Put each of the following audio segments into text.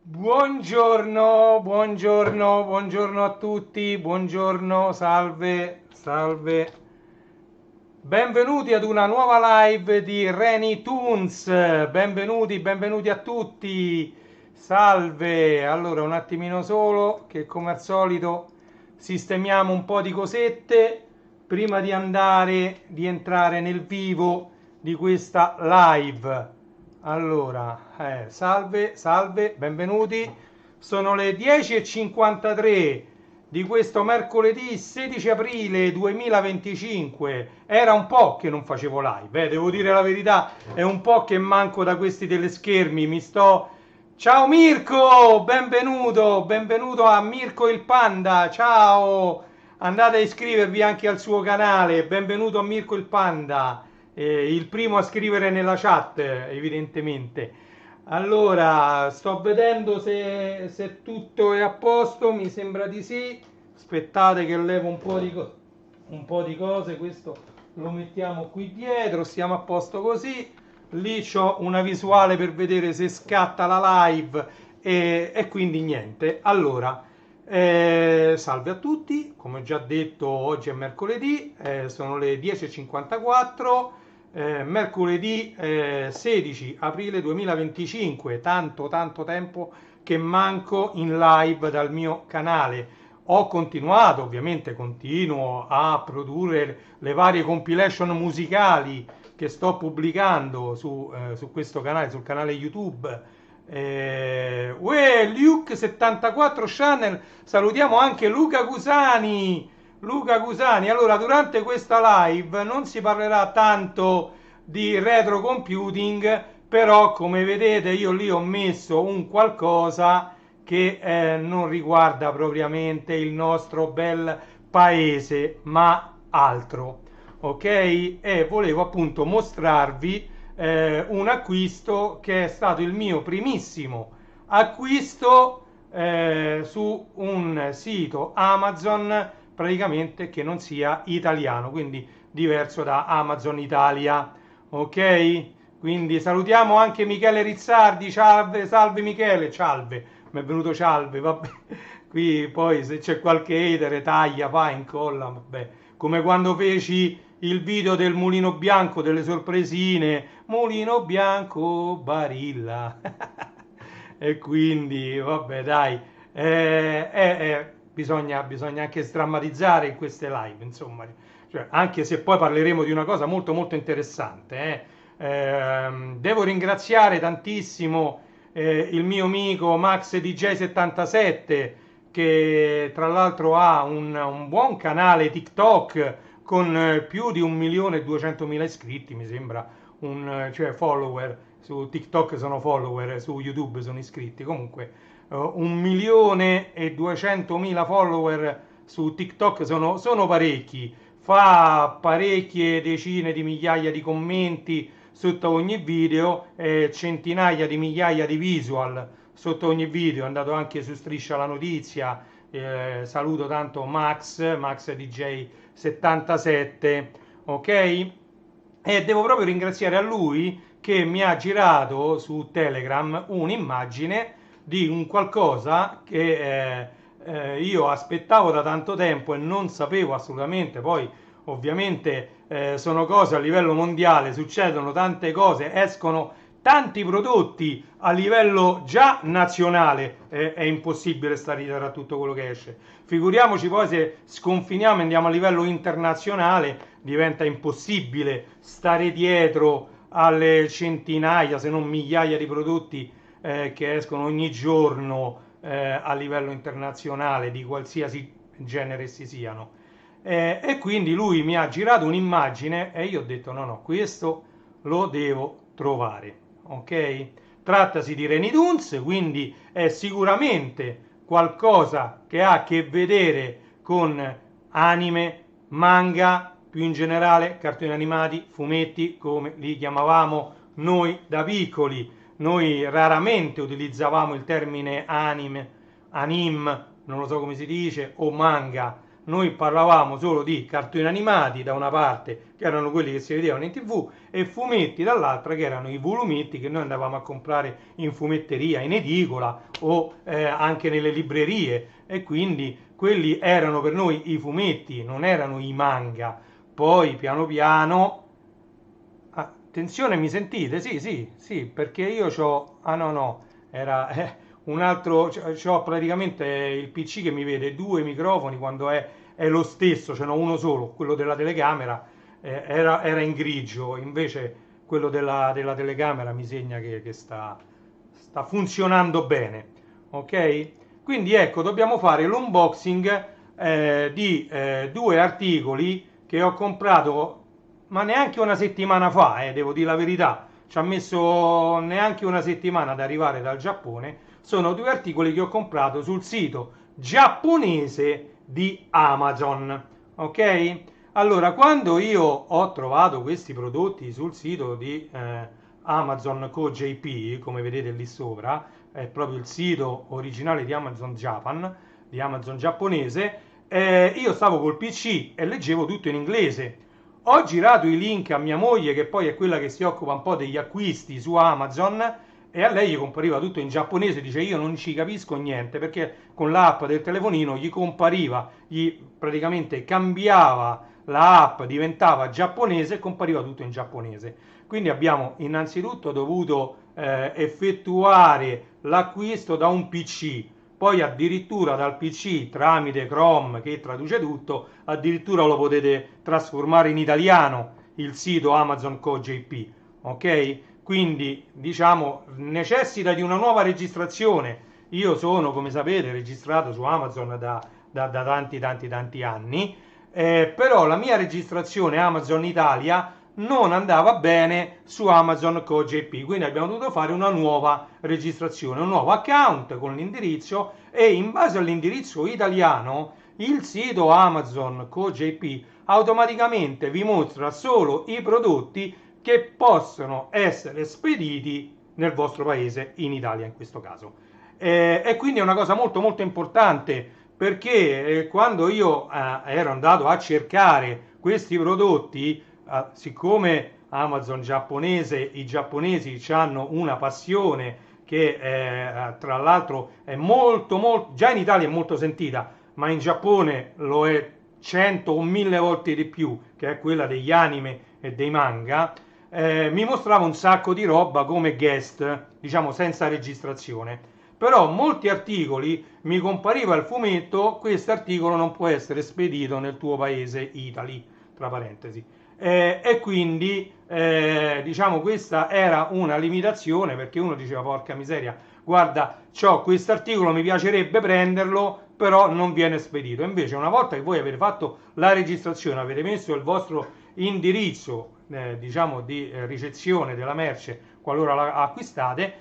Buongiorno, buongiorno, buongiorno a tutti, buongiorno, salve, salve. Benvenuti ad una nuova live di Reni Toons. Benvenuti, benvenuti a tutti. Salve. Allora, un attimino solo che come al solito sistemiamo un po' di cosette prima di entrare nel vivo di questa live. Allora, salve, salve, benvenuti. Sono le 10:53 di questo mercoledì 16 aprile 2025. Era un po' che non facevo live, devo dire la verità, è un po' che manco da questi teleschermi, mi sto... Ciao Mirko, benvenuto, benvenuto a Mirko il Panda, ciao! Andate a iscrivervi anche al suo canale, benvenuto a Mirko il Panda, il primo a scrivere nella chat, evidentemente. Allora, sto vedendo se tutto è a posto, mi sembra di sì. Aspettate che levo un po' di cose, questo lo mettiamo qui dietro, stiamo a posto così. Lì c'ho una visuale per vedere se scatta la live e quindi niente. Allora, salve a tutti, come ho già detto oggi è mercoledì, sono le 10:54. Mercoledì 16 aprile 2025, tanto tanto tempo che manco in live dal mio canale. Ho continuato, ovviamente continuo a produrre le varie compilation musicali che sto pubblicando su questo canale, sul canale YouTube. Luke 74 Channel, salutiamo anche Luca Cusani. Luca Cusani, allora durante questa live non si parlerà tanto di retro computing, però come vedete io lì ho messo un qualcosa che non riguarda propriamente il nostro bel paese, ma altro, ok? E volevo appunto mostrarvi un acquisto che è stato il mio primissimo acquisto su un sito Amazon praticamente che non sia italiano, quindi diverso da Amazon Italia, ok? Quindi salutiamo anche Michele Rizzardi, salve, salve Michele, salve, mi è venuto salve, vabbè, qui poi se c'è qualche hater taglia, fa, incolla, vabbè, come quando feci il video del mulino bianco, delle sorpresine, mulino bianco, Barilla, e quindi vabbè dai, bisogna anche sdrammatizzare in queste live, insomma, cioè, anche se poi parleremo di una cosa molto molto interessante. Devo ringraziare tantissimo il mio amico Max DJ77 che tra l'altro ha un buon canale TikTok con più di 1.200.000 iscritti, mi sembra, cioè follower, su TikTok sono follower, su YouTube sono iscritti, comunque 1.200.000 follower su TikTok sono parecchi, fa parecchie decine di migliaia di commenti sotto ogni video, centinaia di migliaia di visual sotto ogni video, è andato anche su Striscia la Notizia, saluto tanto Max DJ 77, ok? E devo proprio ringraziare a lui che mi ha girato su Telegram un'immagine di un qualcosa che io aspettavo da tanto tempo e non sapevo assolutamente, poi ovviamente sono cose a livello mondiale, succedono tante cose, escono tanti prodotti a livello già nazionale, è impossibile stare dietro a tutto quello che esce. Figuriamoci poi se sconfiniamo e andiamo a livello internazionale, diventa impossibile stare dietro alle centinaia, se non migliaia di prodotti che escono ogni giorno a livello internazionale di qualsiasi genere essi siano. E quindi lui mi ha girato un'immagine e io ho detto no, no, questo lo devo trovare, ok? Trattasi di Reni Toons, quindi è sicuramente qualcosa che ha a che vedere con anime, manga, più in generale cartoni animati, fumetti, come li chiamavamo noi da piccoli. Noi raramente utilizzavamo il termine anime, non lo so come si dice, o manga, noi parlavamo solo di cartoni animati da una parte, che erano quelli che si vedevano in TV, e fumetti dall'altra, che erano i volumetti che noi andavamo a comprare in fumetteria, in edicola o anche nelle librerie, e quindi quelli erano per noi i fumetti, non erano i manga. Poi piano piano... Attenzione, mi sentite? Sì, sì, sì, perché io ho... Ah no, no, era un altro... C'ho praticamente il PC che mi vede due microfoni quando è lo stesso, ce n'ho uno solo, quello della telecamera era in grigio, invece quello della telecamera mi segna che sta funzionando bene, ok? Quindi ecco, dobbiamo fare l'unboxing di due articoli che ho comprato, ma neanche una settimana fa, devo dire la verità, ci ha messo neanche una settimana ad arrivare dal Giappone. Sono due articoli che ho comprato sul sito giapponese di Amazon, ok? Allora, quando io ho trovato questi prodotti sul sito di Amazon CoJP, come vedete lì sopra, è proprio il sito originale di Amazon Japan, di Amazon giapponese, io stavo col PC e leggevo tutto in inglese. Ho girato i link a mia moglie, che poi è quella che si occupa un po' degli acquisti su Amazon, e a lei gli compariva tutto in giapponese. Dice: io non ci capisco niente, perché con l'app del telefonino gli compariva, gli praticamente cambiava la app, diventava giapponese e compariva tutto in giapponese. Quindi abbiamo innanzitutto dovuto effettuare l'acquisto da un PC, poi addirittura dal PC tramite Chrome, che traduce tutto, addirittura lo potete trasformare in italiano il sito Amazon CoJP, ok? Quindi diciamo necessita di una nuova registrazione. Io sono, come sapete, registrato su Amazon da tanti anni, però la mia registrazione Amazon Italia non andava bene su Amazon CoJP, quindi abbiamo dovuto fare una nuova registrazione, un nuovo account con l'indirizzo, e in base all'indirizzo italiano il sito Amazon CoJP automaticamente vi mostra solo i prodotti che possono essere spediti nel vostro paese, in Italia in questo caso. E quindi è una cosa molto molto importante, perché quando io ero andato a cercare questi prodotti, siccome Amazon giapponese, i giapponesi hanno una passione che tra l'altro è molto, già in Italia è molto sentita, ma in Giappone lo è 100 o 1000 volte di più, che è quella degli anime e dei manga. Mi mostrava un sacco di roba come guest, diciamo senza registrazione. Però molti articoli mi compariva il fumetto: questo articolo non può essere spedito nel tuo paese Italy, tra parentesi. E quindi diciamo questa era una limitazione, perché uno diceva: porca miseria, guarda, c'ho questo articolo, mi piacerebbe prenderlo, però non viene spedito. Invece una volta che voi avete fatto la registrazione, avete messo il vostro indirizzo diciamo di ricezione della merce qualora la acquistate,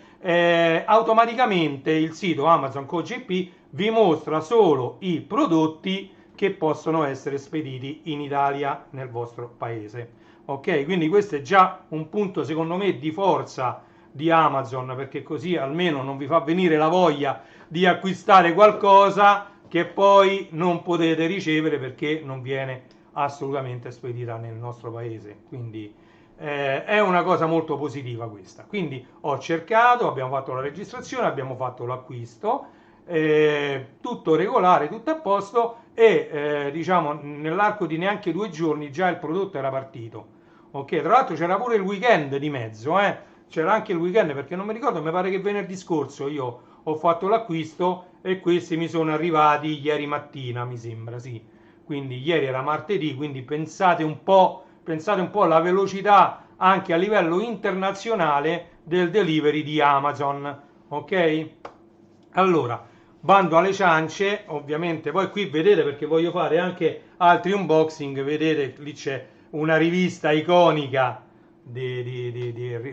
automaticamente il sito Amazon CoJP vi mostra solo i prodotti che possono essere spediti in Italia, nel vostro paese. Ok, quindi questo è già un punto secondo me di forza di Amazon, perché così almeno non vi fa venire la voglia di acquistare qualcosa che poi non potete ricevere perché non viene assolutamente spedita nel nostro paese. Quindi è una cosa molto positiva questa. Quindi ho cercato, abbiamo fatto la registrazione, abbiamo fatto l'acquisto, tutto regolare, tutto a posto, e diciamo nell'arco di neanche 2 giorni già il prodotto era partito. Ok, tra l'altro c'era pure il weekend di mezzo, c'era anche il weekend, perché non mi ricordo, mi pare che venerdì scorso io ho fatto l'acquisto e questi mi sono arrivati ieri mattina, mi sembra, sì. Quindi ieri era martedì, quindi pensate un po' alla velocità anche a livello internazionale del delivery di Amazon, ok? Allora, bando alle ciance, ovviamente, poi qui vedete, perché voglio fare anche altri unboxing, vedete lì c'è una rivista iconica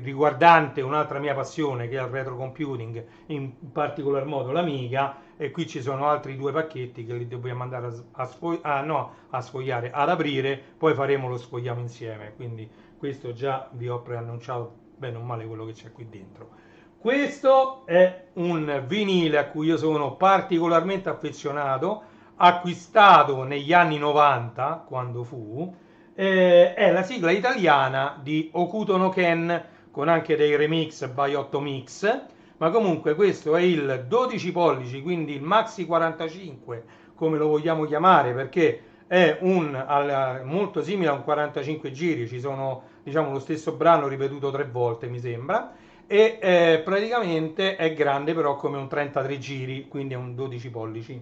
riguardante un'altra mia passione, che è il retro computing, in particolar modo l'Amiga, e qui ci sono altri due pacchetti che li dobbiamo andare a sfogliare, ad aprire, poi faremo lo sfogliamo insieme. Quindi questo già vi ho preannunciato bene o male quello che c'è qui dentro. Questo è un vinile a cui io sono particolarmente affezionato, acquistato negli anni 90, quando fu, è la sigla italiana di Hokuto no Ken, con anche dei remix by 8 Mix, ma comunque questo è il 12 pollici, quindi il Maxi 45, come lo vogliamo chiamare, perché è molto simile a un 45 giri, ci sono, diciamo, lo stesso brano ripetuto 3 volte, mi sembra, e praticamente è grande però come un 33 giri, quindi è un 12 pollici,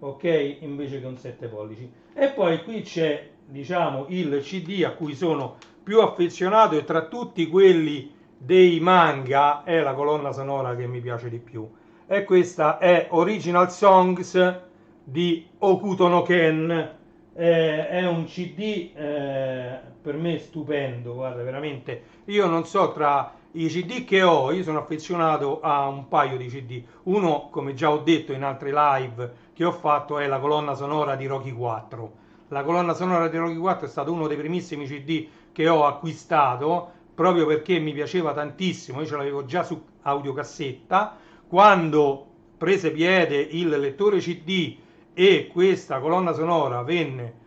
ok? Invece che un 7 pollici. E poi qui c'è, diciamo, il CD a cui sono più affezionato, e tra tutti quelli dei manga è la colonna sonora che mi piace di più. E questa è Original Songs di Hokuto no Ken. È un CD per me stupendo, guarda, veramente. Io non so, tra i CD che ho, io sono affezionato a un paio di CD. Uno, come già ho detto in altre live che ho fatto, è la colonna sonora di Rocky 4. La colonna sonora di Rocky 4 è stato uno dei primissimi CD che ho acquistato, proprio perché mi piaceva tantissimo. Io ce l'avevo già su audiocassetta. Quando prese piede il lettore CD e questa colonna sonora venne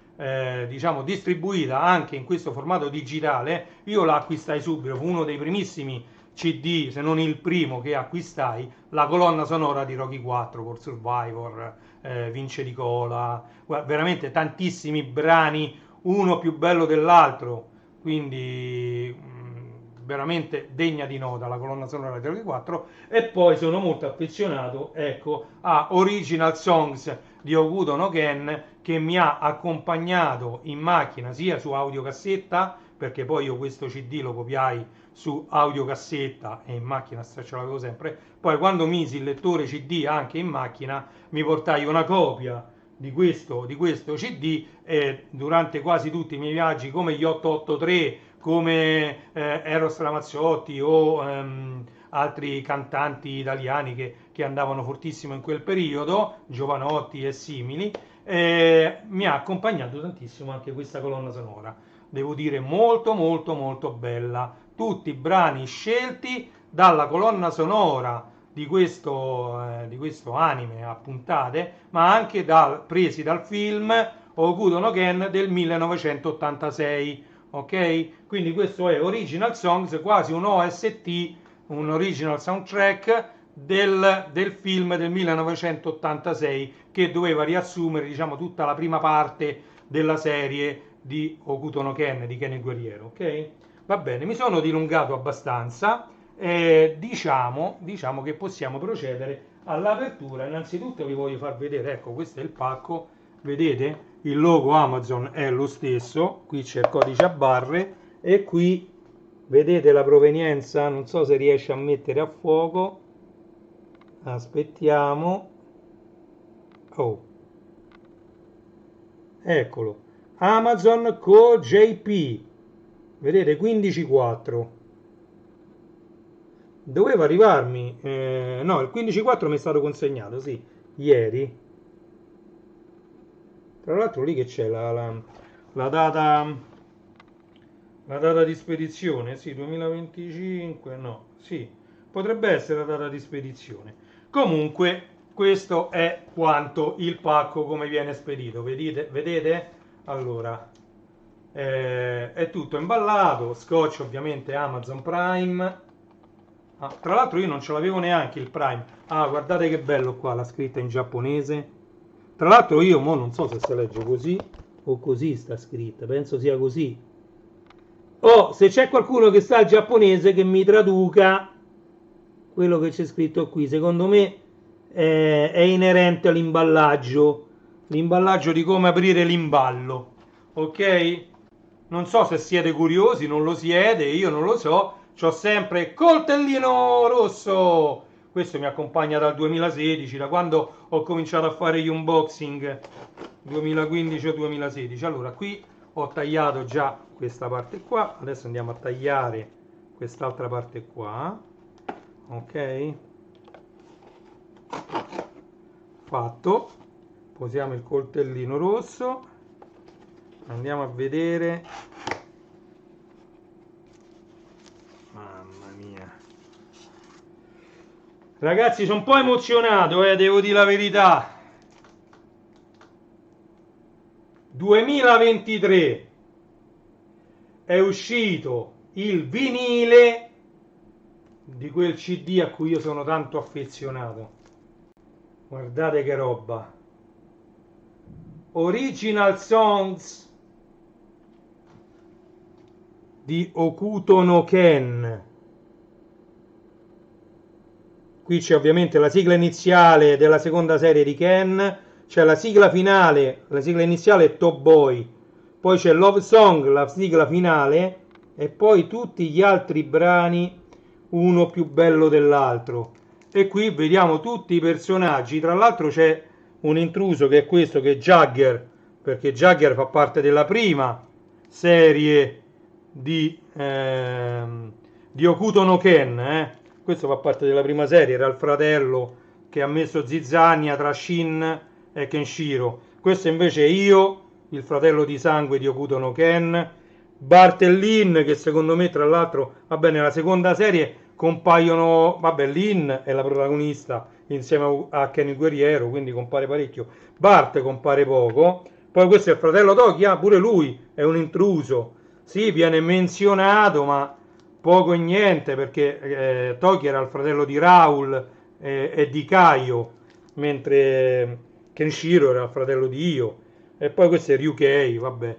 diciamo distribuita anche in questo formato digitale, io la acquistai subito. Fu uno dei primissimi CD, se non il primo che acquistai, la colonna sonora di Rocky 4 con Survivor, Vince di Cola, veramente tantissimi brani, uno più bello dell'altro, quindi veramente degna di nota la colonna sonora di Rocky 4. E poi sono molto affezionato, ecco, a Original Songs di Hokuto no Ken, che mi ha accompagnato in macchina sia su audiocassetta, perché poi io questo CD lo copiai su audiocassetta e in macchina ce l'avevo sempre. Poi quando misi il lettore CD anche in macchina, mi portai una copia di questo CD, e durante quasi tutti i miei viaggi, come gli 883, come Eros Ramazzotti o altri cantanti italiani che andavano fortissimo in quel periodo, Giovanotti e simili, mi ha accompagnato tantissimo anche questa colonna sonora. Devo dire molto molto molto bella. Tutti i brani scelti dalla colonna sonora di questo anime a puntate, ma anche presi dal film Hokuto no Ken del 1986. Ok? Quindi questo è Original Songs, quasi un OST, un original soundtrack del film del 1986, che doveva riassumere, diciamo, tutta la prima parte della serie di Hokuto no Ken, di Ken il Guerriero. Ok? Va bene, mi sono dilungato abbastanza. Diciamo che possiamo procedere all'apertura. Innanzitutto vi voglio far vedere, ecco, questo è il pacco, vedete? Il logo Amazon è lo stesso, qui c'è il codice a barre e qui vedete la provenienza, non so se riesce a mettere a fuoco, aspettiamo, oh, eccolo, Amazon Co JP, vedete, 15.4. Doveva arrivarmi, no, il 15.4 mi è stato consegnato, sì, ieri. Tra l'altro lì che c'è la data di spedizione, sì, 2025, no, sì, potrebbe essere la data di spedizione. Comunque, questo è quanto il pacco come viene spedito, vedete? Allora, è tutto imballato, scotch ovviamente Amazon Prime. Ah, tra l'altro io non ce l'avevo neanche il Prime. Ah, guardate che bello qua, la scritta in giapponese. Tra l'altro io mo non so se si legge così o così sta scritta, penso sia così. Oh, se c'è qualcuno che sa il giapponese che mi traduca quello che c'è scritto qui, secondo me è inerente all'imballaggio, l'imballaggio di come aprire l'imballo, ok? Non so se siete curiosi, non lo siete, io non lo so, c'ho sempre coltellino rosso, questo mi accompagna dal 2016, da quando ho cominciato a fare gli unboxing, 2015 o 2016. Allora, qui ho tagliato già questa parte qua, adesso andiamo a tagliare quest'altra parte qua, ok? Fatto, posiamo il coltellino rosso, andiamo a vedere. Mamma mia, ragazzi, sono un po' emozionato, devo dire la verità. 2023 è uscito il vinile di quel CD a cui io sono tanto affezionato. Guardate che roba. Original Songs di Hokuto no Ken. Qui c'è ovviamente la sigla iniziale della seconda serie di Ken, c'è la sigla finale, la sigla iniziale è Top Boy, poi c'è Love Song, la sigla finale, e poi tutti gli altri brani, uno più bello dell'altro. E qui vediamo tutti i personaggi, tra l'altro c'è un intruso che è questo, che è Jagger, perché Jagger fa parte della prima serie di Hokuto no Ken, Questo fa parte della prima serie, era il fratello che ha messo zizzania tra Shin e Kenshiro. Questo invece è Io, il fratello di sangue di Hokuto no Ken. Bartellin, che secondo me tra l'altro, vabbè, nella seconda serie compaiono, vabbè, Lin è la protagonista insieme a Ken il guerriero, quindi compare parecchio. Bart compare poco. Poi questo è il fratello Toki, pure lui è un intruso. Sì, viene menzionato, ma poco e niente, perché Toki era il fratello di Raul e di Kaio, mentre Kenshiro era il fratello di Io. E poi questo è Ryukei, vabbè.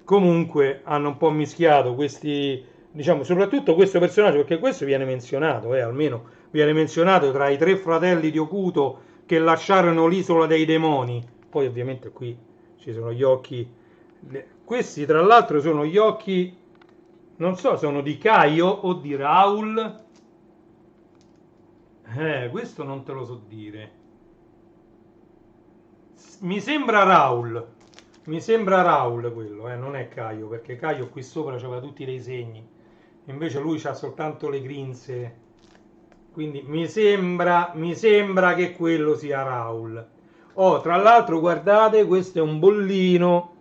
Comunque hanno un po' mischiato questi, diciamo, soprattutto questo personaggio, perché questo viene menzionato, almeno viene menzionato tra i 3 fratelli di Hokuto che lasciarono l'isola dei demoni. Poi ovviamente qui ci sono gli occhi. Questi tra l'altro sono gli occhi, non so, sono di Kaio o di Raul. Questo non te lo so dire. Mi sembra Raul. Mi sembra Raul quello, non è Caio, perché Caio qui sopra aveva tutti dei segni, invece lui c'ha soltanto le grinze, quindi mi sembra che quello sia Raul. Oh, tra l'altro guardate, questo è un bollino,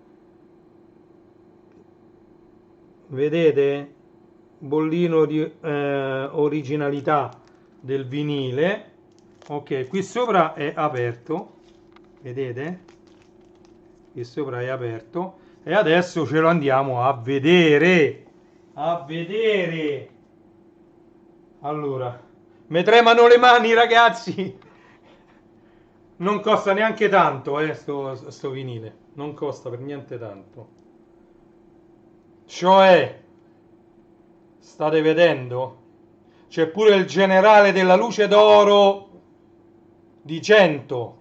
vedete? Bollino di originalità del vinile. Ok, qui sopra è aperto, vedete? Qui sopra è aperto e adesso ce lo andiamo a vedere. Allora, mi tremano le mani, ragazzi. Non costa neanche tanto, sto vinile, non costa per niente tanto. Cioè, state vedendo? C'è pure il generale della luce d'oro di 100.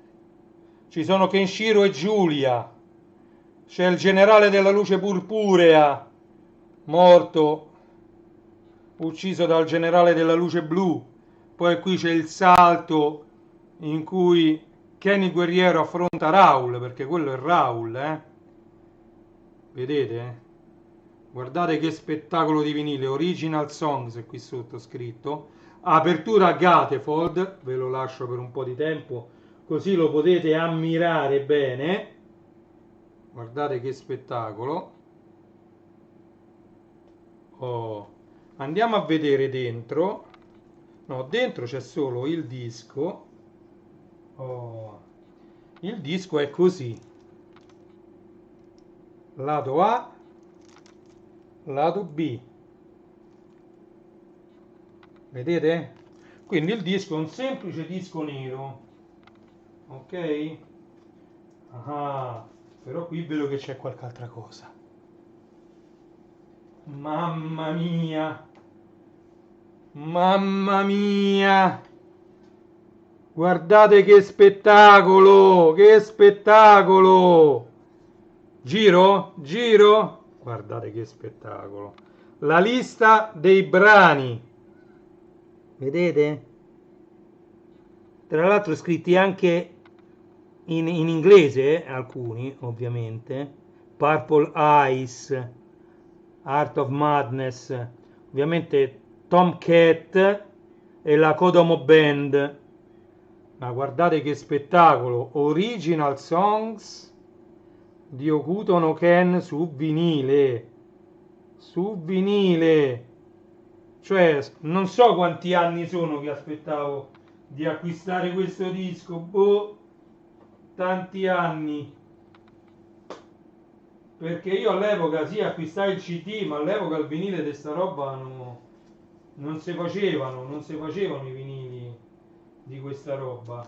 Ci sono Kenshiro e Giulia. C'è il generale della luce purpurea, morto, ucciso dal generale della luce blu. Poi qui c'è il salto in cui Ken il guerriero affronta Raul, perché quello è Raul, Vedete? Guardate che spettacolo di vinile, Original Songs è qui sotto scritto. Apertura Gatefold, ve lo lascio per un po' di tempo, così lo potete ammirare bene. Guardate che spettacolo. Oh, andiamo a vedere dentro. No, dentro c'è solo il disco. Oh, il disco è così. Lato A, lato B. Vedete? Quindi il disco è un semplice disco nero. Ok? Ah, però qui vedo che c'è qualche altra cosa. Mamma mia! Mamma mia! Guardate che spettacolo! Che spettacolo! Giro? Giro? Guardate che spettacolo! La lista dei brani. Vedete? Tra l'altro scritti anche in inglese, alcuni ovviamente. Purple Eyes, Art of Madness, ovviamente Tomcat e la Kodomo Band. Ma guardate che spettacolo! Original Songs di Hokuto no Ken su vinile. Su vinile. Cioè, non so quanti anni sono che aspettavo di acquistare questo disco. Boh, tanti anni. perché io all'epoca sì acquistai il CD, ma all'epoca il vinile di sta roba non si facevano i vinili di questa roba.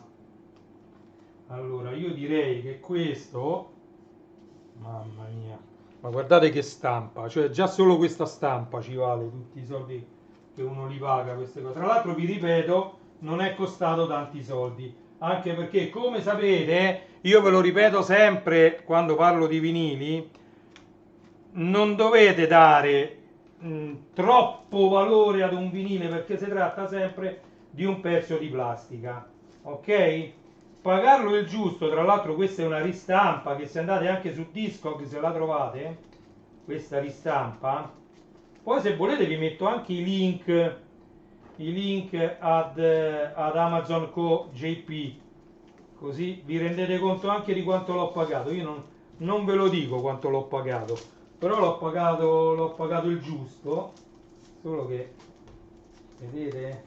Allora io direi che questo, mamma mia, ma guardate che stampa, cioè già solo questa stampa ci vale tutti i soldi che uno li paga queste cose. Tra l'altro vi ripeto, non è costato tanti soldi, anche perché come sapete, io ve lo ripeto sempre quando parlo di vinili, non dovete dare troppo valore ad un vinile perché si tratta sempre di un pezzo di plastica, ok? Pagarlo il giusto, tra l'altro questa è una ristampa che se andate anche su Discog se la trovate, questa ristampa, poi se volete vi metto anche i link ad Amazon Co JP, così vi rendete conto anche di quanto l'ho pagato. Io non ve lo dico quanto l'ho pagato, però l'ho pagato il giusto, solo che vedete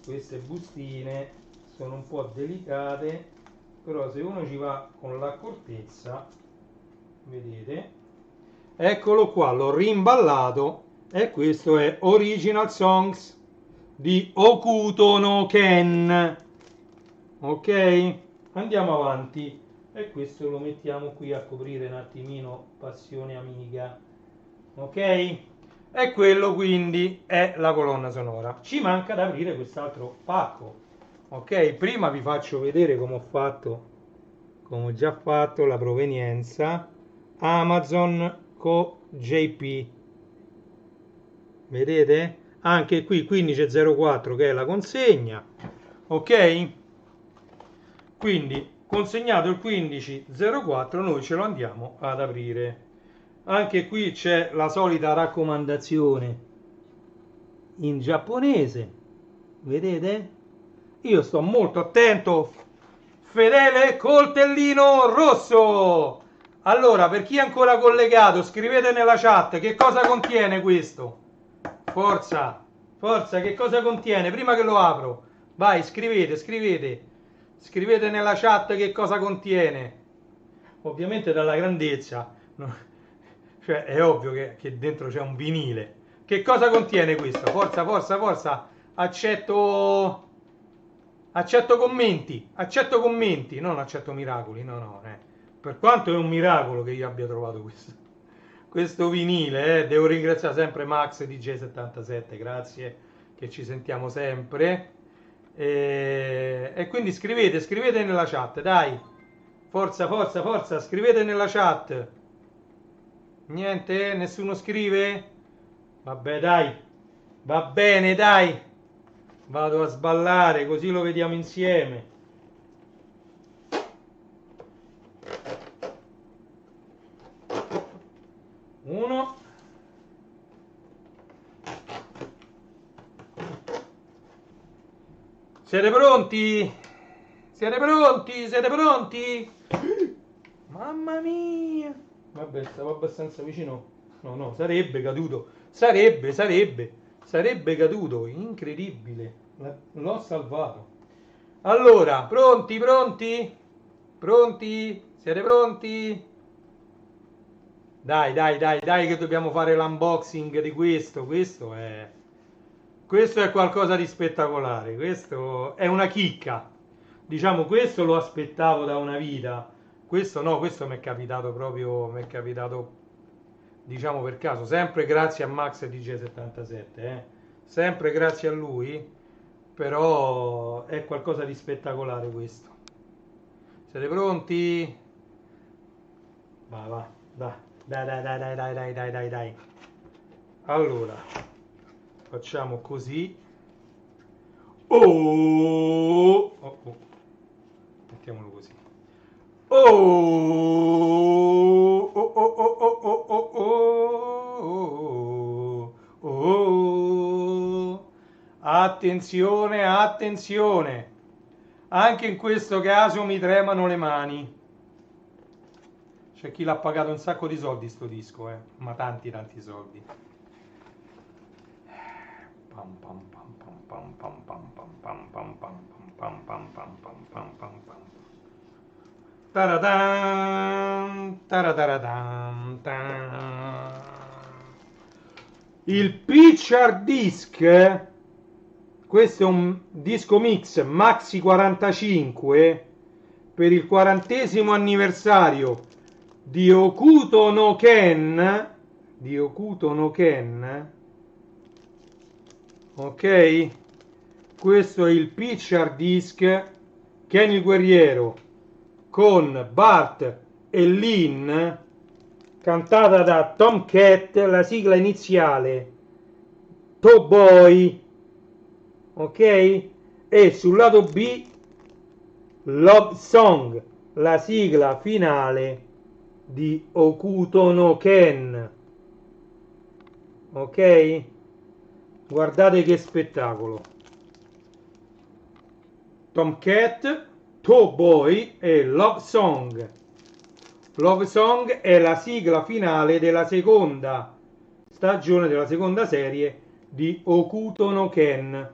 queste bustine sono un po' delicate, però se uno ci va con l'accortezza, vedete, eccolo qua, l'ho rimballato e questo è Original Songs di Hokuto no Ken, ok? Andiamo avanti e questo lo mettiamo qui a coprire un attimino passione amica, ok? E quello quindi è la colonna sonora. Ci manca da aprire quest'altro pacco, ok? Prima vi faccio vedere come ho fatto, come ho già fatto la provenienza. Amazon Co JP, vedete? Anche qui 1504 che è la consegna, ok? Quindi consegnato il 1504 noi ce lo andiamo ad aprire. Anche qui c'è la solita raccomandazione in giapponese, vedete? Io sto molto attento, fedele coltellino rosso. Allora, per chi è ancora collegato, scrivete nella chat che cosa contiene questo. Forza, forza, che cosa contiene? Prima che lo apro, vai, scrivete nella chat che cosa contiene. Ovviamente dalla grandezza, no? Cioè è ovvio che dentro c'è un vinile. Che cosa contiene questo? Forza, forza, forza. Accetto commenti, non accetto miracoli, no, no. Per quanto è un miracolo che io abbia trovato questo vinile, devo ringraziare sempre Max DJ77, grazie, che ci sentiamo sempre. E quindi scrivete nella chat, dai. Forza, forza, forza, scrivete nella chat. Niente? Nessuno scrive? Vabbè, dai. Va bene, dai. Vado a sballare così lo vediamo insieme. Uno. Siete pronti? Siete pronti? Siete pronti? Mamma mia. Vabbè, stavo abbastanza vicino. No, no, sarebbe caduto. Sarebbe caduto. Incredibile. L'ho salvato. Allora, pronti, pronti? Pronti? Siete pronti? Dai, dai, dai, dai, che dobbiamo fare l'unboxing di questo. Questo è qualcosa di spettacolare. Questo è una chicca. Diciamo, questo lo aspettavo da una vita. Questo no, questo mi è capitato proprio, mi è capitato, diciamo per caso, sempre grazie a Max DJ77, sempre grazie a lui, però è qualcosa di spettacolare questo. Siete pronti? Va, va, dai, dai, dai, dai, dai, dai, dai, dai, dai, dai. Allora, facciamo così. Oh, oh, oh. Mettiamolo così. Oh, oh, oh, oh, oh, oh, oh, oh, oh, oh. Attenzione, attenzione. Anche in questo caso mi tremano le mani. C'è chi l'ha pagato un sacco di soldi sto disco, ma tanti tanti soldi. Pam pam pam pam pam pam pam pam pam pam pam pam pam pam pam pam pam pam. Taradam, taradam, tan. Il Picture Disc, questo è un disco mix Maxi 45 per il 40° anniversario di Hokuto no Ken, ok? Questo è il Picture Disc Ken il guerriero con Bart e Lynn, cantata da Tomcat, la sigla iniziale To Boy, ok? E sul lato B Love Song, la sigla finale di Hokuto no Ken, ok? Guardate che spettacolo. Tomcat, To Boy e Love Song. Love Song è la sigla finale della seconda stagione, della seconda serie di Hokuto no Ken.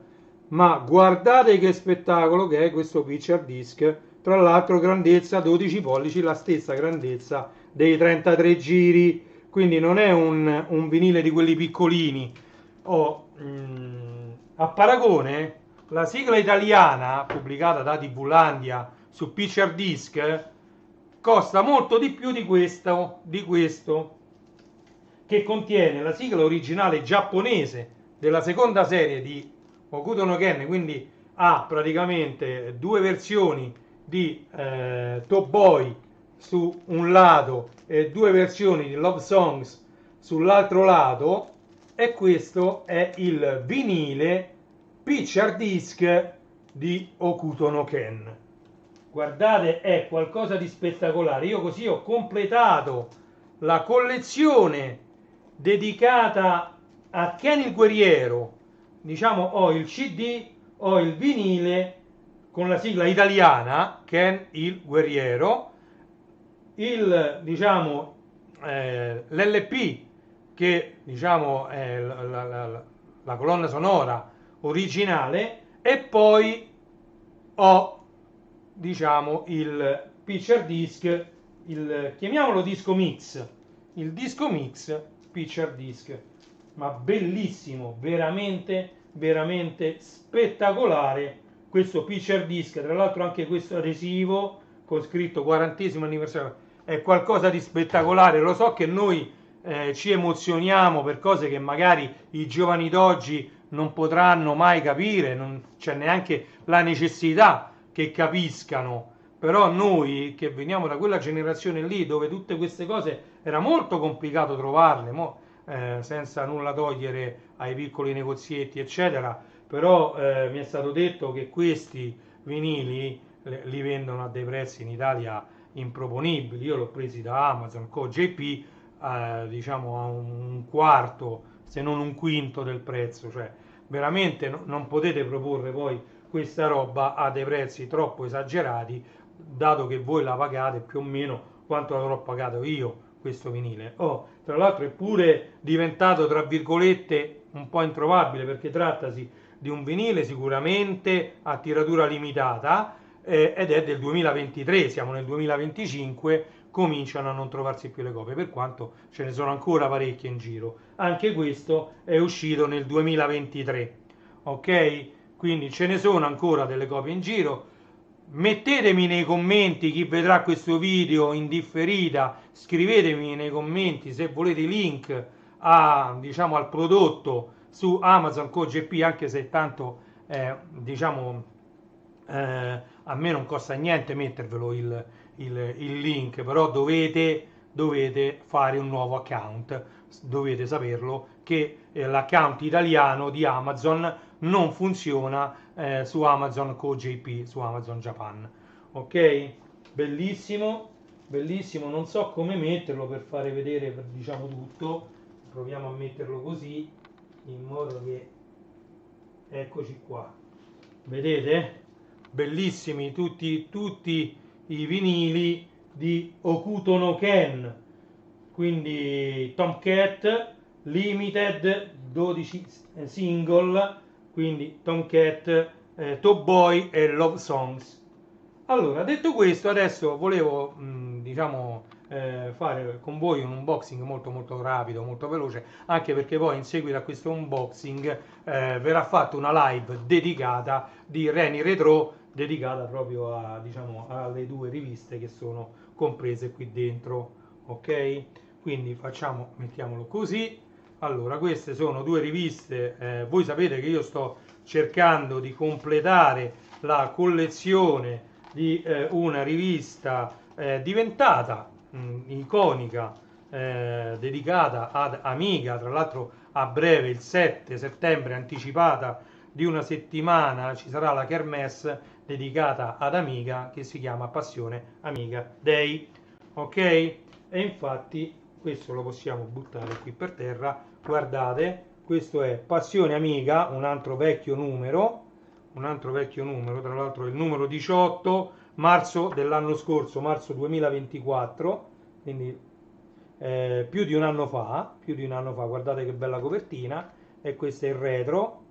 Ma guardate che spettacolo che è questo Picture Disc. Tra l'altro grandezza 12 pollici, la stessa grandezza dei 33 giri, quindi non è un vinile di quelli piccolini. A paragone, la sigla italiana pubblicata da TV-Landia su Picture Disc costa molto di più di questo, che contiene la sigla originale giapponese della seconda serie di Hokuto no Ken, quindi ha praticamente due versioni di Top Boy su un lato e due versioni di Love Songs sull'altro lato, e questo è il vinile Picture Disc di Hokuto no Ken. Guardate, è qualcosa di spettacolare. Io così ho completato la collezione dedicata a Ken il guerriero. Diciamo, ho il CD, ho il vinile con la sigla italiana Ken il guerriero, il diciamo l'LP che diciamo è la colonna sonora originale, e poi ho diciamo il Picture Disc, chiamiamolo disco mix, il disco mix Picture Disc, ma bellissimo, veramente veramente spettacolare questo Picture Disc. Tra l'altro anche questo adesivo con scritto 40° anniversario è qualcosa di spettacolare. Lo so che noi ci emozioniamo per cose che magari i giovani d'oggi non potranno mai capire, non c'è neanche la necessità che capiscano, però noi che veniamo da quella generazione lì dove tutte queste cose era molto complicato trovarle, senza nulla togliere ai piccoli negozietti eccetera, però mi è stato detto che questi vinili li vendono a dei prezzi in Italia improponibili. Io l'ho presi da Amazon con JP diciamo a un quarto se non un quinto del prezzo, cioè veramente non potete proporre poi questa roba a dei prezzi troppo esagerati, dato che voi la pagate più o meno quanto l'avrò pagato io questo vinile. Tra l'altro è pure diventato tra virgolette un po' introvabile, perché trattasi di un vinile sicuramente a tiratura limitata ed è del 2023, siamo nel 2025, cominciano a non trovarsi più le copie, per quanto ce ne sono ancora parecchie in giro. Anche questo è uscito nel 2023, ok? Quindi ce ne sono ancora delle copie in giro. Mettetemi nei commenti, chi vedrà questo video in differita, scrivetemi nei commenti se volete i link diciamo, al prodotto su Amazon con GP, anche se tanto diciamo a me non costa niente mettervelo il link, però dovete fare un nuovo account, dovete saperlo che l'account italiano di Amazon non funziona su Amazon con JP, su Amazon Japan, ok? Bellissimo, bellissimo, non so come metterlo per fare vedere diciamo tutto, proviamo a metterlo così in modo che, eccoci qua, vedete? Bellissimi tutti i vinili di Hokuto no Ken, quindi Tomcat Limited 12 single, quindi Tomcat Top Boy e Love Songs. Allora, detto questo, adesso volevo, diciamo, fare con voi un unboxing molto molto rapido, molto veloce, anche perché poi in seguito a questo unboxing verrà fatta una live dedicata di Reni Retro, dedicata proprio a, diciamo, alle due riviste che sono comprese qui dentro, ok? Quindi facciamo, mettiamolo così. Allora, queste sono due riviste, voi sapete che io sto cercando di completare la collezione di una rivista diventata iconica, dedicata ad Amiga, tra l'altro a breve, il 7 settembre, anticipata di una settimana, ci sarà la Kermesse dedicata ad Amiga che si chiama Passione Amiga Day, ok? E infatti questo lo possiamo buttare qui per terra, guardate, questo è Passione Amiga, un altro vecchio numero, tra l'altro è il numero 18, marzo dell'anno scorso, marzo 2024, quindi più di un anno fa, guardate che bella copertina, e questo è il retro,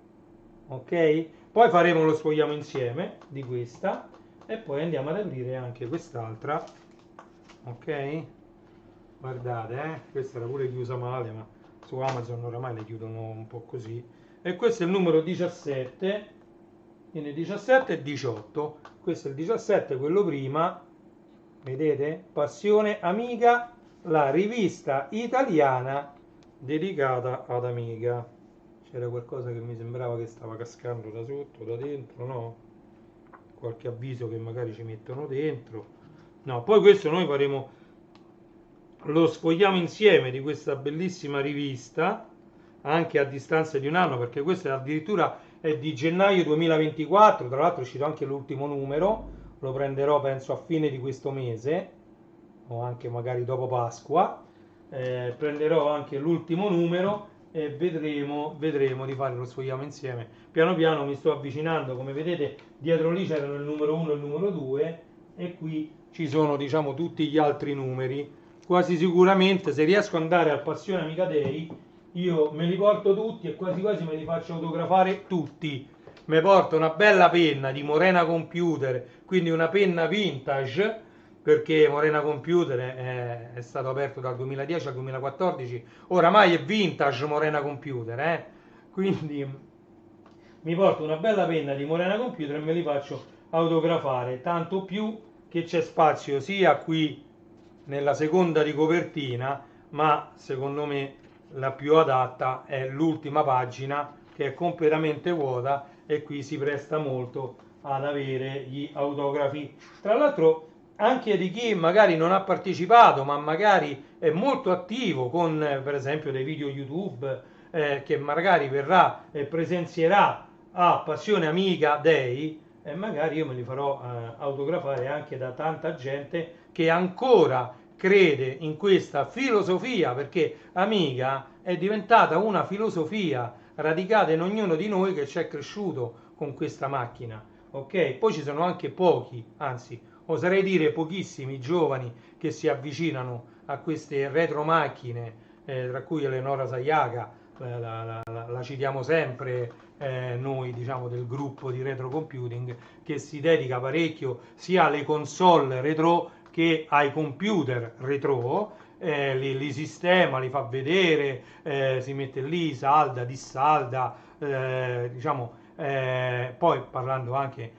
ok? Poi faremo lo sfogliamo insieme di questa e poi andiamo ad aprire anche quest'altra, ok? Guardate, questa era pure chiusa male, ma su Amazon oramai le chiudono un po' così. E questo è il numero 17, quindi 17 e 18. Questo è il 17, quello prima, vedete? Passione Amiga, la rivista italiana dedicata ad Amiga. C'era qualcosa che mi sembrava che stava cascando da sotto, da dentro, no? Qualche avviso che magari ci mettono dentro. No, poi questo noi faremo lo sfogliamo insieme di questa bellissima rivista, anche a distanza di un anno, perché questo addirittura è di gennaio 2024, tra l'altro è uscito anche l'ultimo numero, lo prenderò penso a fine di questo mese, o anche magari dopo Pasqua, prenderò anche l'ultimo numero e vedremo di fare lo sfogliamo insieme. Piano piano mi sto avvicinando, come vedete dietro lì c'erano il numero 1 e il numero 2 e qui ci sono diciamo tutti gli altri numeri. Quasi sicuramente se riesco ad andare al Passione Amica Day io me li porto tutti e quasi quasi me li faccio autografare tutti. Mi porto una bella penna di Morena Computer, quindi una penna vintage, perché Morena Computer è stato aperto dal 2010 al 2014, oramai è vintage Morena Computer, quindi mi porto una bella penna di Morena Computer e me li faccio autografare, tanto più che c'è spazio sia qui nella seconda di copertina, ma secondo me la più adatta è l'ultima pagina che è completamente vuota e qui si presta molto ad avere gli autografi. Tra l'altro anche di chi magari non ha partecipato, ma magari è molto attivo con per esempio dei video YouTube che magari verrà e presenzierà a Passione Amiga Day e magari io me li farò autografare anche da tanta gente che ancora crede in questa filosofia, perché Amiga è diventata una filosofia radicata in ognuno di noi che ci è cresciuto con questa macchina, ok? Poi ci sono anche pochi, anzi oserei dire pochissimi giovani che si avvicinano a queste retro macchine, tra cui Eleonora Sayaka, la citiamo sempre noi diciamo del gruppo di retro computing, che si dedica parecchio sia alle console retro che ai computer retro, li sistema, li fa vedere, si mette lì, salda, dissalda, diciamo, poi parlando anche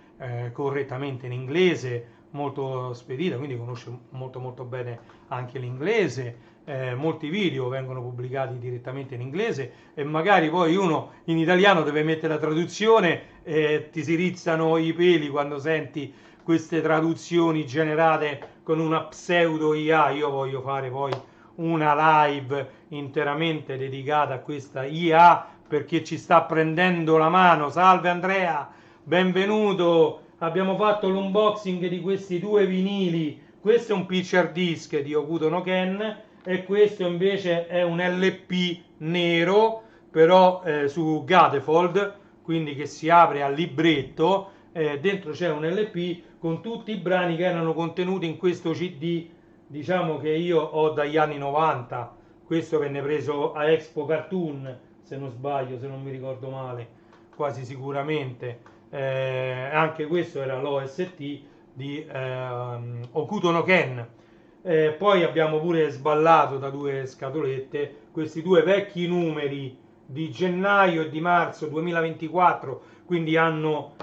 correttamente in inglese, molto spedita, quindi conosce molto molto bene anche l'inglese. Molti video vengono pubblicati direttamente in inglese e magari poi uno in italiano deve mettere la traduzione e ti si rizzano i peli quando senti queste traduzioni generate con una pseudo IA. Io voglio fare poi una live interamente dedicata a questa IA perché ci sta prendendo la mano. Salve Andrea, benvenuto. Abbiamo fatto l'unboxing di questi due vinili. Questo è un picture disc di Hokuto no Ken e questo invece è un LP nero, però su Gatefold, quindi che si apre al libretto. Dentro c'è un LP con tutti i brani che erano contenuti in questo CD, diciamo che io ho dagli anni 90. Questo venne preso a Expo Cartoon, se non sbaglio, se non mi ricordo male, quasi sicuramente. Anche questo era l'OST, di Hokuto no Ken. Poi abbiamo pure sballato da due scatolette questi due vecchi numeri di gennaio e di marzo 2024, quindi hanno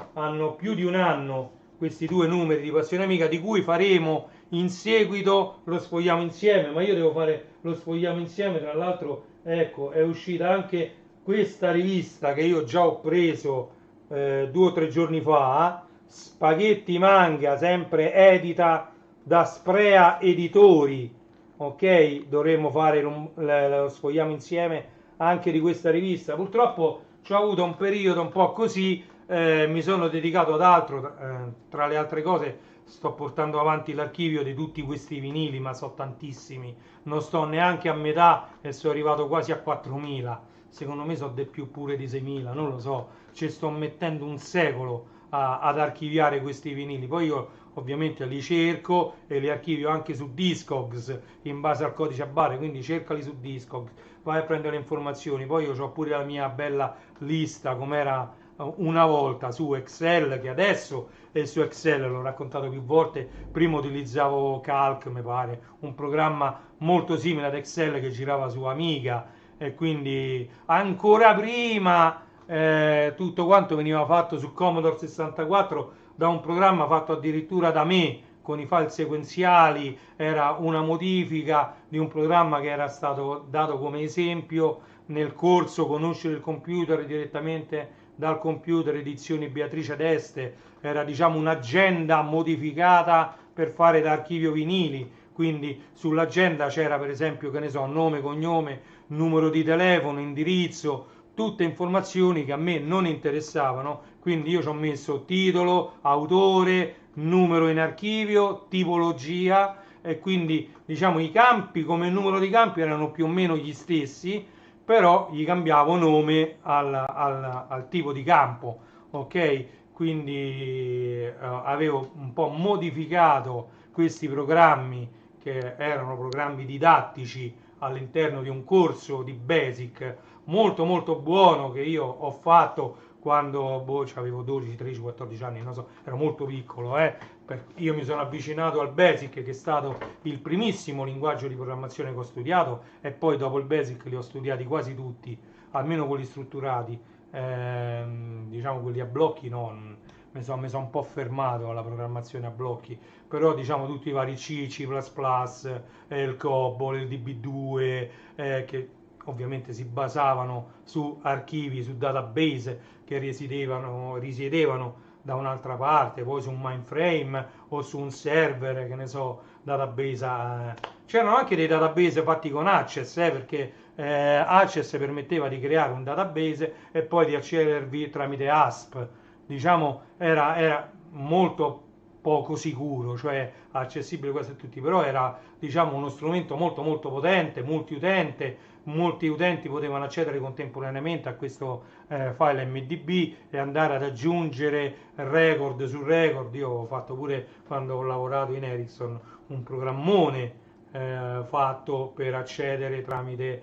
più di un anno questi due numeri di Passione Amica, di cui faremo in seguito lo sfogliamo insieme, ma io devo fare lo sfogliamo insieme. Tra l'altro, ecco, è uscita anche questa rivista che io già ho preso 2 o 3 giorni fa, Spaghetti Manga, sempre edita da Sprea Editori. Ok, dovremmo fare lo sfogliamo insieme anche di questa rivista. Purtroppo ci ho avuto un periodo un po' così, mi sono dedicato ad altro, tra le altre cose sto portando avanti l'archivio di tutti questi vinili, ma so tantissimi, non sto neanche a metà e sono arrivato quasi a 4.000, secondo me so di più pure di 6.000, non lo so, ci sto mettendo un secolo ad archiviare questi vinili. Poi io ovviamente li cerco e li archivio anche su Discogs in base al codice a barre, quindi cercali su Discogs, vai a prendere le informazioni. Poi io ho pure la mia bella lista come era una volta su Excel, che adesso è su Excel, l'ho raccontato più volte. Prima utilizzavo Calc, mi pare, un programma molto simile ad Excel che girava su Amiga, e quindi ancora prima tutto quanto veniva fatto su Commodore 64 da un programma fatto addirittura da me con i file sequenziali. Era una modifica di un programma che era stato dato come esempio nel corso Conoscere il computer direttamente dal computer, edizioni Beatrice d'Este. Era, diciamo, un'agenda modificata per fare da archivio vinili, quindi sull'agenda c'era, per esempio, che ne so, nome, cognome, numero di telefono, indirizzo, tutte informazioni che a me non interessavano. Quindi io ci ho messo titolo, autore, numero in archivio, tipologia, e quindi, diciamo, i campi come numero di campi erano più o meno gli stessi, però gli cambiavo nome al tipo di campo, ok? Quindi avevo un po' modificato questi programmi, che erano programmi didattici all'interno di un corso di Basic molto molto buono che io ho fatto quando avevo 12, 13, 14 anni, non so, ero molto piccolo. Io mi sono avvicinato al Basic, che è stato il primissimo linguaggio di programmazione che ho studiato, e poi dopo il Basic li ho studiati quasi tutti, almeno quelli strutturati. Diciamo quelli a blocchi no, mi sono un po' fermato alla programmazione a blocchi, però diciamo tutti i vari C, C++, il COBOL, il DB2, che ovviamente si basavano su archivi, su database che risiedevano da un'altra parte, poi su un mainframe o su un server, che ne so, database. C'erano anche dei database fatti con Access, perché Access permetteva di creare un database e poi di accedervi tramite ASP. Diciamo, era molto poco sicuro, cioè accessibile quasi a tutti, però era, diciamo, uno strumento molto molto potente, multiutente. Molti utenti potevano accedere contemporaneamente a questo file MDB e andare ad aggiungere record su record. Io ho fatto pure, quando ho lavorato in Ericsson, un programmone fatto per accedere tramite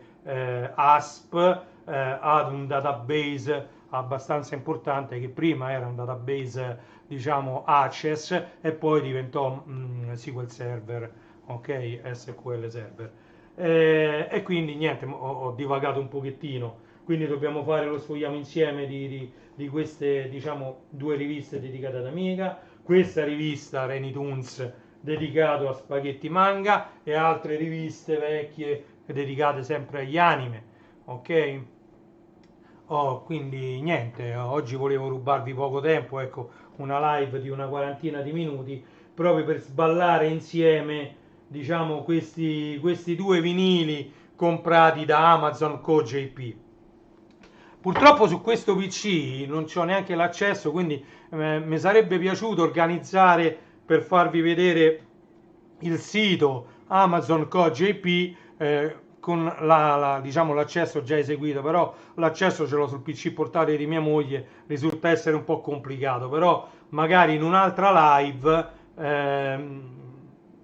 ASP ad un database abbastanza importante, che prima era un database, diciamo, Access, e poi diventò SQL Server, ok, SQL Server. E quindi niente, ho divagato un pochettino, quindi dobbiamo fare lo sfogliamo insieme di queste, diciamo, due riviste dedicate ad Amiga, questa rivista Reni Toons dedicato a Spaghetti Manga, e altre riviste vecchie dedicate sempre agli anime, ok? Quindi niente, oggi volevo rubarvi poco tempo, ecco, una live di una quarantina di minuti, proprio per sballare insieme, diciamo, questi due vinili comprati da Amazon Co. JP. Purtroppo su questo PC non c'ho neanche l'accesso, quindi mi sarebbe piaciuto organizzare per farvi vedere il sito Amazon Co. JP con diciamo, l'accesso già eseguito, però l'accesso ce l'ho sul PC portatile di mia moglie, risulta essere un po' complicato, però magari in un'altra live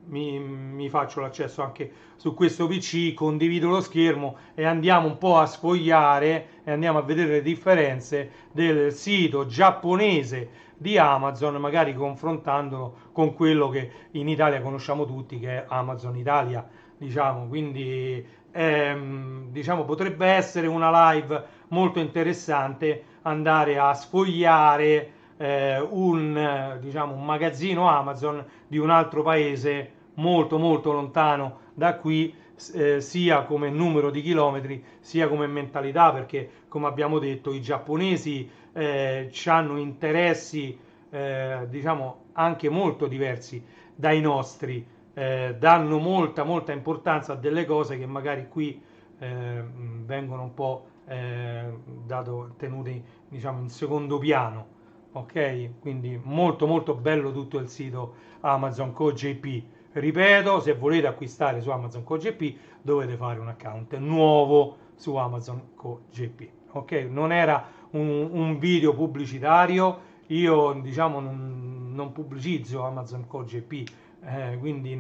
mi faccio l'accesso anche su questo PC, condivido lo schermo e andiamo un po' a sfogliare e andiamo a vedere le differenze del sito giapponese di Amazon, magari confrontandolo con quello che in Italia conosciamo tutti, che è Amazon Italia, diciamo. Quindi diciamo, potrebbe essere una live molto interessante andare a sfogliare diciamo, un magazzino Amazon di un altro paese molto molto lontano da qui, sia come numero di chilometri sia come mentalità, perché come abbiamo detto i giapponesi hanno interessi diciamo anche molto diversi dai nostri, danno molta molta importanza a delle cose che magari qui vengono un po' tenute, diciamo, in secondo piano. Ok, quindi molto molto bello tutto il sito Amazon CoJP. Ripeto, se volete acquistare su Amazon CoJP dovete fare un account nuovo su Amazon CoJP. Ok, non era un video pubblicitario, io diciamo non pubblicizzo Amazon CoJP, quindi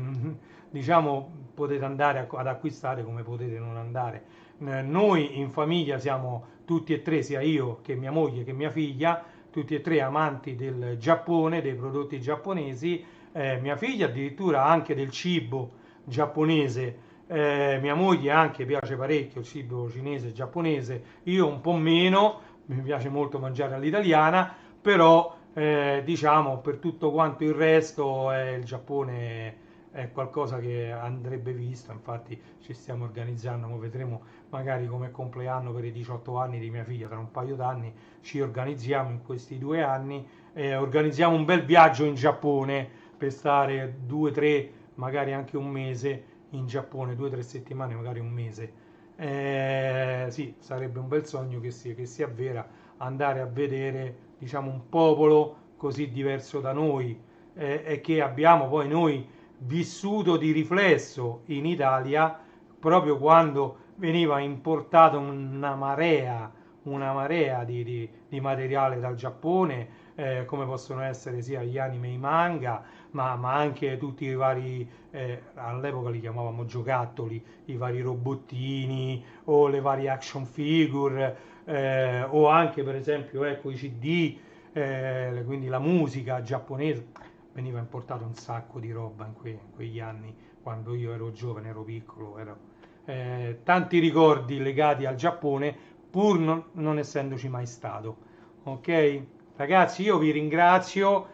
diciamo potete andare ad acquistare come potete non andare. Noi in famiglia siamo tutti e tre, sia io che mia moglie che mia figlia, tutti e tre amanti del Giappone, dei prodotti giapponesi, mia figlia addirittura anche del cibo giapponese, mia moglie anche piace parecchio il cibo cinese e giapponese, io un po' meno, mi piace molto mangiare all'italiana, però diciamo per tutto quanto il resto il Giappone è qualcosa che andrebbe visto, infatti ci stiamo organizzando, mo vedremo magari come compleanno per i 18 anni di mia figlia, tra un paio d'anni ci organizziamo in questi 2 anni, organizziamo un bel viaggio in Giappone per stare 2, 3, magari anche un mese in Giappone, 2, 3 settimane, magari un mese. Sì, sarebbe un bel sogno che si avvera, andare a vedere, diciamo, un popolo così diverso da noi e che abbiamo poi noi vissuto di riflesso in Italia proprio quando veniva importata una marea di materiale dal Giappone, come possono essere sia gli anime e i manga, ma anche tutti i vari, all'epoca li chiamavamo giocattoli, i vari robottini o le varie action figure, o anche per esempio ecco, i CD, quindi la musica giapponese. Veniva importato un sacco di roba in quegli anni, quando io ero giovane, ero piccolo, tanti ricordi legati al Giappone, pur non essendoci mai stato. Ok? Ragazzi, io vi ringrazio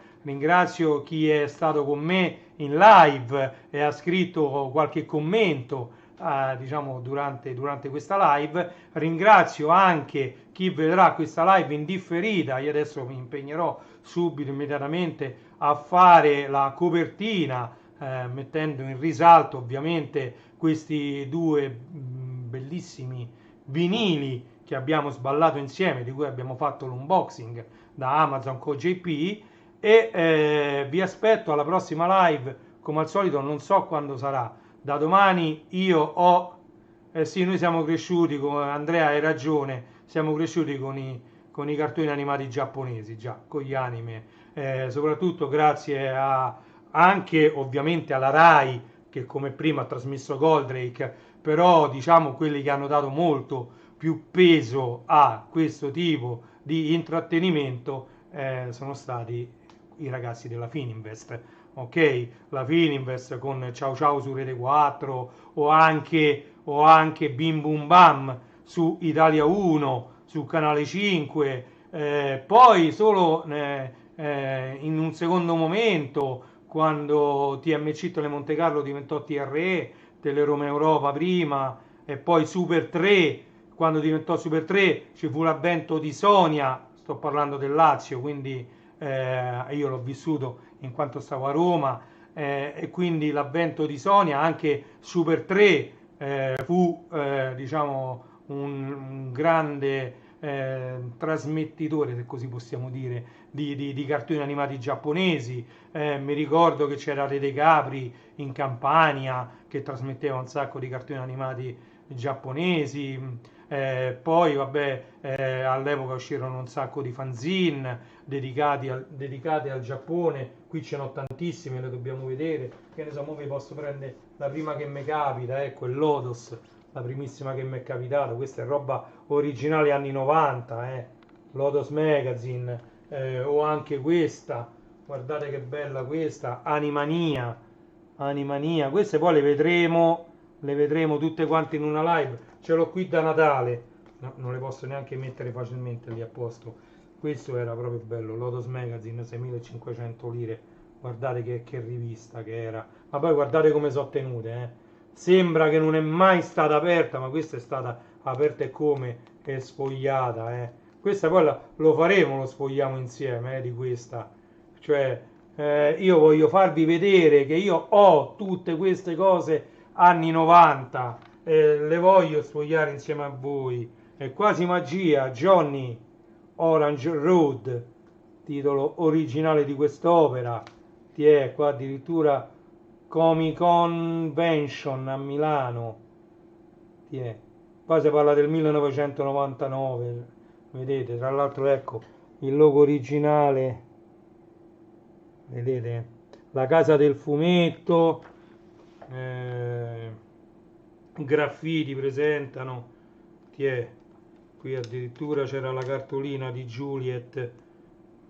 chi è stato con me in live e ha scritto qualche commento, diciamo, durante questa live. Ringrazio anche chi vedrà questa live in differita. Io adesso mi impegnerò subito, immediatamente, a fare la copertina, mettendo in risalto ovviamente questi due bellissimi vinili che abbiamo sballato insieme, di cui abbiamo fatto l'unboxing da Amazon CoJP, e vi aspetto alla prossima live, come al solito non so quando sarà. Da domani io ho sì, noi siamo cresciuti con Andrea, hai ragione, siamo cresciuti con i cartoni animati giapponesi, già con gli anime, soprattutto grazie anche ovviamente alla Rai, che come prima ha trasmesso Goldrake, però diciamo quelli che hanno dato molto più peso a questo tipo di intrattenimento sono stati i ragazzi della Fininvest. Ok, la Fininvest con Ciao Ciao su Rete 4 o anche Bim Bum Bam su Italia 1, su Canale 5, poi solo in un secondo momento, quando TMC Tele Monte Carlo diventò TRE, Teleroma Europa prima, e poi Super 3, quando diventò Super 3 ci fu l'avvento di Sonia, sto parlando del Lazio, quindi io l'ho vissuto in quanto stavo a Roma, e quindi l'avvento di Sonia, anche Super 3 fu diciamo un grande trasmettitore, se così possiamo dire, di cartoni animati giapponesi. Mi ricordo che c'era Rete Capri in Campania che trasmetteva un sacco di cartoni animati giapponesi. Poi vabbè, all'epoca uscirono un sacco di fanzine dedicate al Giappone, qui ce n'ho tantissime, le dobbiamo vedere, che ne so, mo vi posso prendere la prima che mi capita, ecco il Lodos, la primissima che mi è capitata, questa è roba originale anni 90, Lodos Magazine, o anche questa, guardate che bella questa, Animania, Animania, queste poi le vedremo tutte quante in una live, ce l'ho qui da Natale, no, non le posso neanche mettere facilmente lì a posto, questo era proprio bello, Lotus Magazine, 6.500 lire, guardate che rivista che era, ma poi guardate come sono tenute, sembra che non è mai stata aperta, ma questa è stata aperta e come, è sfogliata, questa poi lo faremo, lo sfogliamo insieme, di questa, cioè io voglio farvi vedere che io ho tutte queste cose anni 90, le voglio sfogliare insieme a voi, è quasi magia. Johnny Orange Road, titolo originale di quest'opera, ti è qua addirittura Comic Convention a Milano, ti è. Qua si parla del 1999, vedete, tra l'altro ecco il logo originale, vedete, la casa del fumetto, graffiti presentano, ti è, qui addirittura c'era la cartolina di Juliet,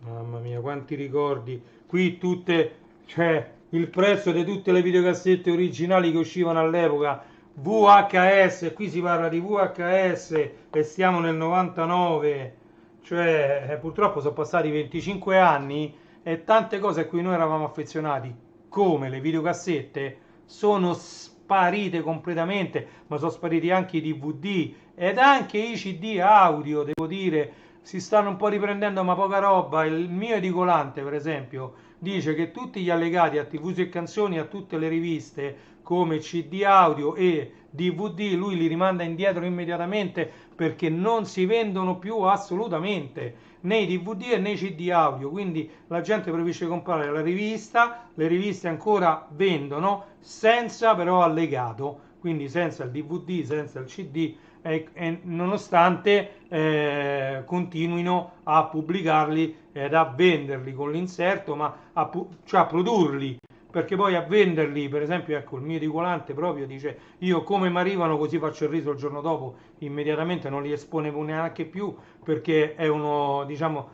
mamma mia quanti ricordi, qui tutte, cioè il prezzo di tutte le videocassette originali che uscivano all'epoca, VHS, qui si parla di VHS e stiamo nel 99, cioè purtroppo sono passati 25 anni e tante cose a cui noi eravamo affezionati, come le videocassette, sono sparite completamente, ma sono spariti anche i DVD ed anche i CD audio, devo dire, si stanno un po' riprendendo, ma poca roba. Il mio edicolante, per esempio, dice che tutti gli allegati a TV e canzoni, a tutte le riviste, come CD audio e DVD, lui li rimanda indietro immediatamente perché non si vendono più assolutamente né i DVD né i CD audio, quindi la gente preferisce comprare la rivista, le riviste ancora vendono senza però allegato, quindi senza il DVD, senza il CD e nonostante continuino a pubblicarli ed a venderli con l'inserto, ma cioè a produrli, perché poi a venderli, per esempio, ecco, il mio edicolante proprio dice io come mi arrivano così faccio il riso il giorno dopo, immediatamente non li esponevo neanche più perché è uno, diciamo,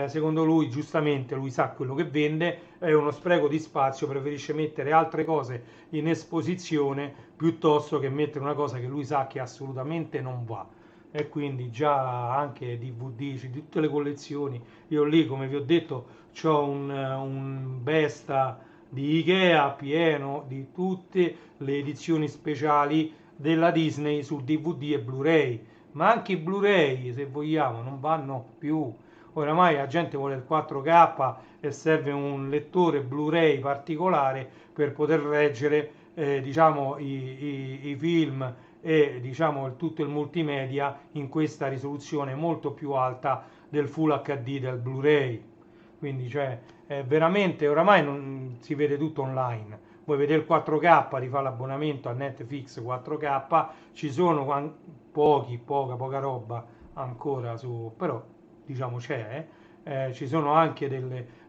secondo lui, giustamente, lui sa quello che vende, è uno spreco di spazio, preferisce mettere altre cose in esposizione piuttosto che mettere una cosa che lui sa che assolutamente non va. E quindi già anche DVD, di tutte le collezioni, io lì, come vi ho detto, ho un Besta di Ikea pieno di tutte le edizioni speciali della Disney su DVD e Blu-ray, ma anche i Blu-ray, se vogliamo, non vanno più. Oramai la gente vuole il 4K e serve un lettore Blu-ray particolare per poter leggere diciamo, i film e diciamo, tutto il multimedia in questa risoluzione molto più alta del Full HD del Blu-ray. Quindi cioè, veramente oramai non si vede tutto online. Vuoi vedere il 4K, rifà l'abbonamento a Netflix 4K, ci sono poca roba ancora su, però diciamo c'è, ci sono anche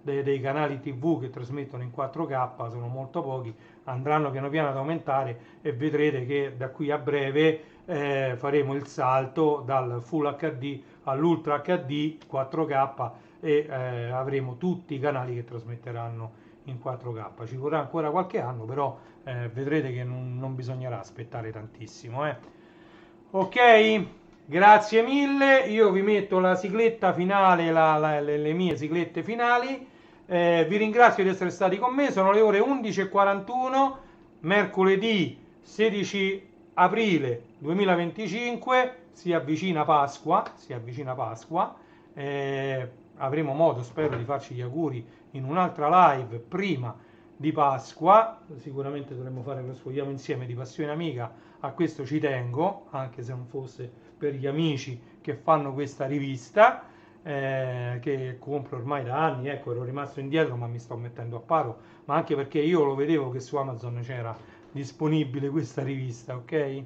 dei canali TV che trasmettono in 4K, sono molto pochi, andranno piano piano ad aumentare e vedrete che da qui a breve faremo il salto dal Full HD all'Ultra HD 4K e avremo tutti i canali che trasmetteranno in 4K. Ci vorrà ancora qualche anno, però vedrete che non bisognerà aspettare tantissimo. Ok, grazie mille. Io vi metto la sigletta finale, le mie siglette finali. Vi ringrazio di essere stati con me. Sono le ore 11:41, mercoledì 16 aprile 2025. Si avvicina Pasqua. Si avvicina Pasqua. Avremo modo, spero, di farci gli auguri in un'altra live prima di Pasqua. Sicuramente dovremmo fare lo sfogliamo insieme di Passione Amica, a questo ci tengo, anche se non fosse per gli amici che fanno questa rivista, che compro ormai da anni, ecco, ero rimasto indietro ma mi sto mettendo a paro, ma anche perché io lo vedevo che su Amazon c'era disponibile questa rivista, ok?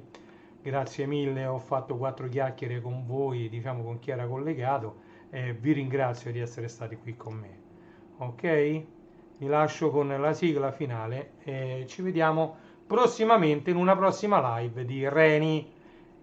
Grazie mille, ho fatto 4 chiacchiere con voi, diciamo con chi era collegato, e vi ringrazio di essere stati qui con me, ok? Vi lascio con la sigla finale e ci vediamo prossimamente in una prossima live di Reni.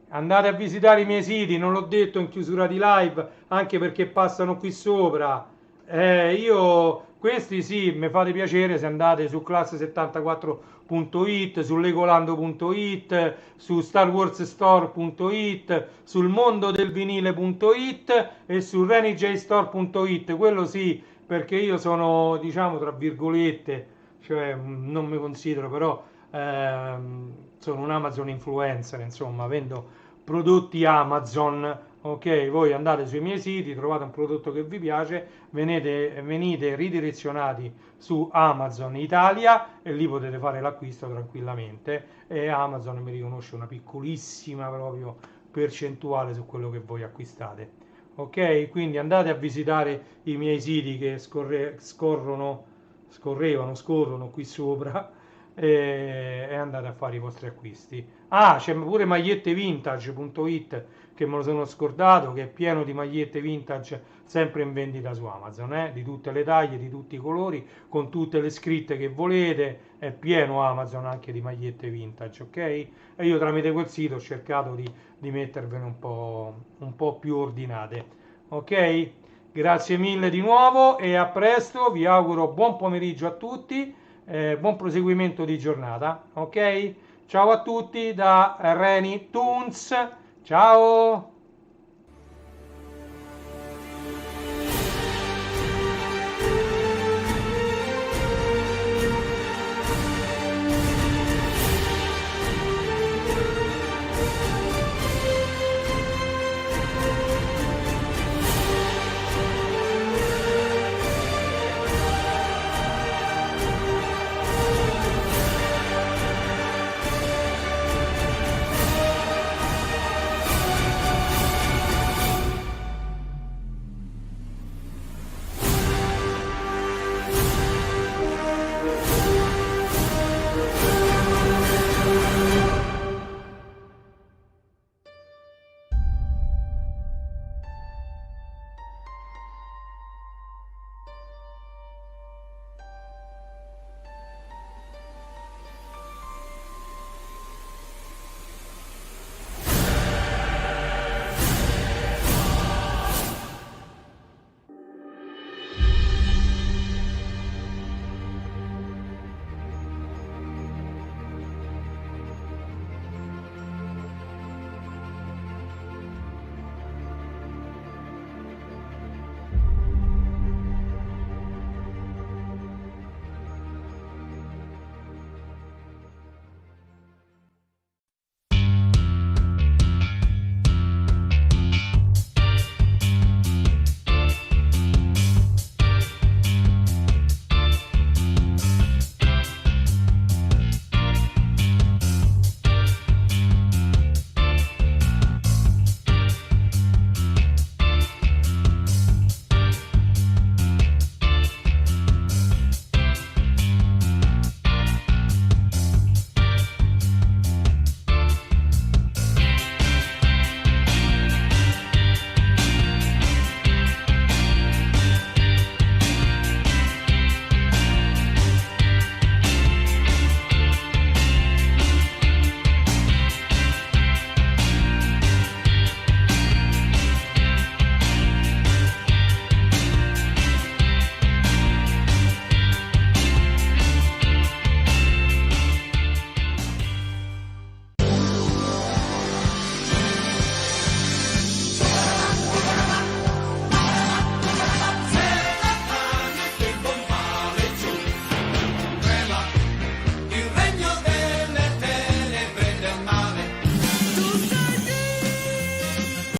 Andate a visitare i miei siti, non l'ho detto in chiusura di live, anche perché passano qui sopra. Questi sì, mi fate piacere se andate su classe74.it, su legolando.it, su starwarsstore.it, sul mondodelvinile.it e su renijstore.it. Quello sì, perché io sono, diciamo, tra virgolette, cioè non mi considero, però sono un Amazon influencer, insomma, vendo prodotti Amazon. Ok, voi andate sui miei siti, trovate un prodotto che vi piace, venite ridirezionati su Amazon Italia e lì potete fare l'acquisto tranquillamente e Amazon mi riconosce una piccolissima proprio percentuale su quello che voi acquistate. Ok, quindi andate a visitare i miei siti che scorrono qui sopra e andate a fare i vostri acquisti. Ah, c'è pure magliettevintage.it che me lo sono scordato, che è pieno di magliette vintage sempre in vendita su Amazon, di tutte le taglie, di tutti i colori, con tutte le scritte che volete, è pieno Amazon anche di magliette vintage, ok? E io tramite quel sito ho cercato di mettervene un po' più ordinate, ok? Grazie mille di nuovo e a presto, vi auguro buon pomeriggio a tutti, buon proseguimento di giornata, ok? Ciao a tutti da Reni Toons, ciao!